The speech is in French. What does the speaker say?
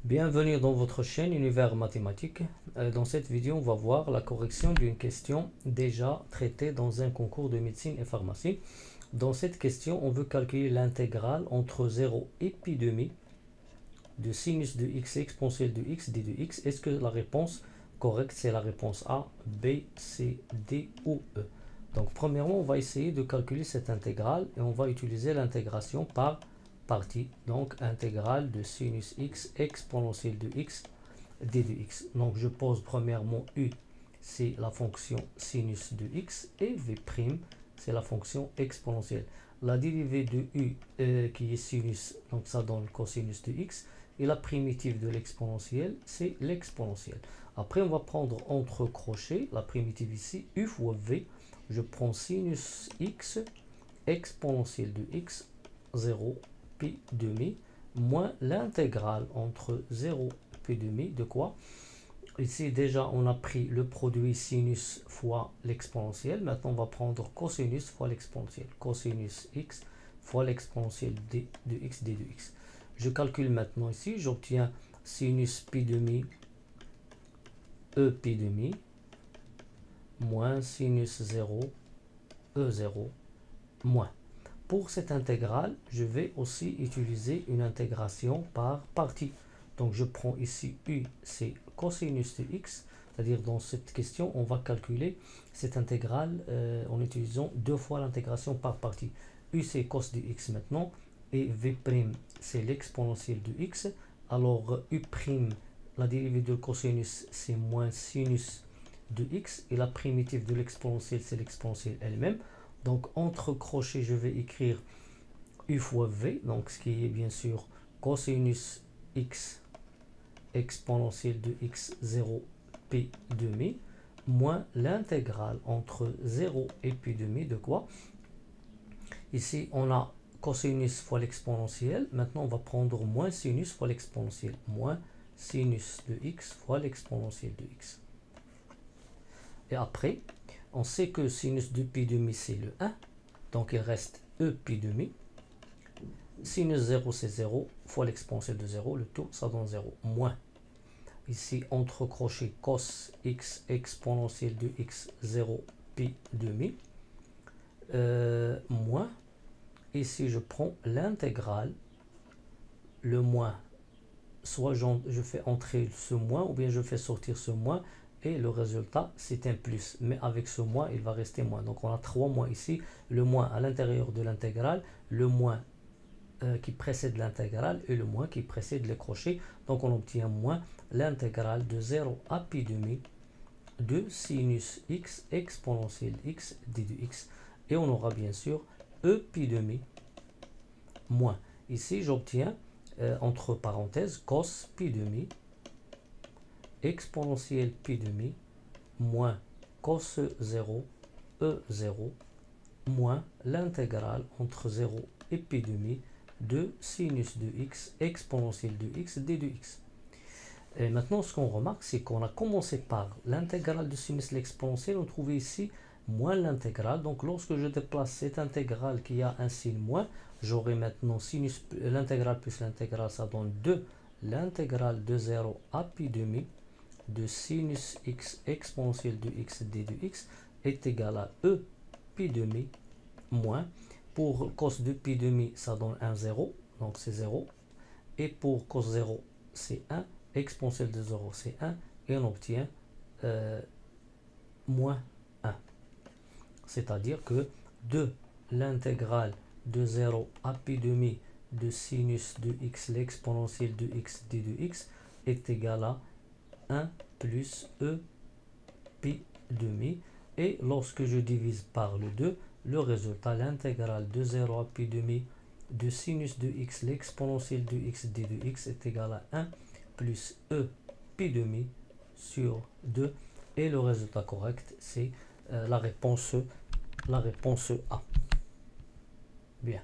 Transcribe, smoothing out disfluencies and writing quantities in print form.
Bienvenue dans votre chaîne Univers Mathématiques. Dans cette vidéo, on va voir la correction d'une question déjà traitée dans un concours de médecine et pharmacie. Dans cette question, on veut calculer l'intégrale entre 0 et pi demi de sinus de x exponentielle de x d de x. Est-ce que la réponse correcte, c'est la réponse A, B, C, D ou E? Donc, premièrement, on va essayer de calculer cette intégrale et on va utiliser l'intégration par partie. Donc, intégrale de sinus x exponentielle de x d de x. Donc, je pose premièrement U, c'est la fonction sinus de x, et V', c'est la fonction exponentielle. La dérivée de U qui est sinus, donc ça donne cosinus de x, et la primitive de l'exponentielle, c'est l'exponentielle. Après, on va prendre entre crochets la primitive ici, U fois V. Je prends sinus x exponentielle de x 0 pi demi moins l'intégrale entre 0 pi demi de quoi? Ici déjà on a pris le produit sinus fois l'exponentielle. Maintenant on va prendre cosinus fois l'exponentielle. Cosinus x fois l'exponentielle de x d de x. Je calcule maintenant ici, j'obtiens sinus pi demi e pi demi moins sinus 0 e0 moins. Pour cette intégrale, je vais aussi utiliser une intégration par partie. Donc je prends ici U, c'est cosinus de x, c'est-à-dire dans cette question, on va calculer cette intégrale en utilisant deux fois l'intégration par partie. U, c'est cos de x maintenant, et V', c'est l'exponentielle de x. Alors U', la dérivée de cosinus, c'est moins sinus de x, et la primitive de l'exponentielle, c'est l'exponentielle elle-même. Donc, entre crochets, je vais écrire U fois V, donc ce qui est bien sûr cosinus x exponentielle de x 0 pi demi, moins l'intégrale entre 0 et pi demi de quoi? Ici, on a cosinus fois l'exponentielle. Maintenant, on va prendre moins sinus fois l'exponentielle. Moins sinus de x fois l'exponentielle de x. Et après, on sait que sinus de pi demi, c'est le 1. Donc, il reste e pi demi. Sinus 0, c'est 0 fois l'exponentielle de 0. Le tout, ça donne 0. Moins. Ici, entre crochets, cos x exponentielle de x 0 pi demi. Moins. Ici, je prends l'intégrale. Le moins. Soit je fais entrer ce moins ou bien je fais sortir ce moins. Et le résultat, c'est un plus. Mais avec ce moins, il va rester moins. Donc, on a 3 moins ici. Le moins à l'intérieur de l'intégrale. Le moins qui précède l'intégrale. Et le moins qui précède le crochet. Donc, on obtient moins l'intégrale de 0 à pi demi de sinus x exponentielle x d de x. Et on aura bien sûr e pi demi moins. Ici, j'obtiens, entre parenthèses, cos pi demi exponentielle pi demi moins cos 0 e0 moins l'intégrale entre 0 et pi demi de sinus de x exponentielle de x d de x. Et maintenant, ce qu'on remarque, c'est qu'on a commencé par l'intégrale de sinus l'exponentielle. On trouve ici moins l'intégrale. Donc, lorsque je déplace cette intégrale qui a un signe moins, j'aurai maintenant sinus l'intégrale plus l'intégrale, ça donne 2. L'intégrale de 0 à pi demi de sinus x exponentielle de x d de x est égal à e pi demi moins. Pour cos de pi demi, ça donne 1, 0. Donc, c'est 0. Et pour cos 0, c'est 1. Exponentielle de 0, c'est 1. Et on obtient moins 1. C'est-à-dire que de l'intégrale de 0 à pi demi de sinus de x, l'exponentielle de x d de x, est égal à 1 plus e pi demi. Et lorsque je divise par le 2, le résultat, l'intégrale de 0 à pi demi de sinus de x, l'exponentielle de x d de x, est égal à 1 plus e pi demi sur 2. Et le résultat correct, c'est la réponse A. Bien.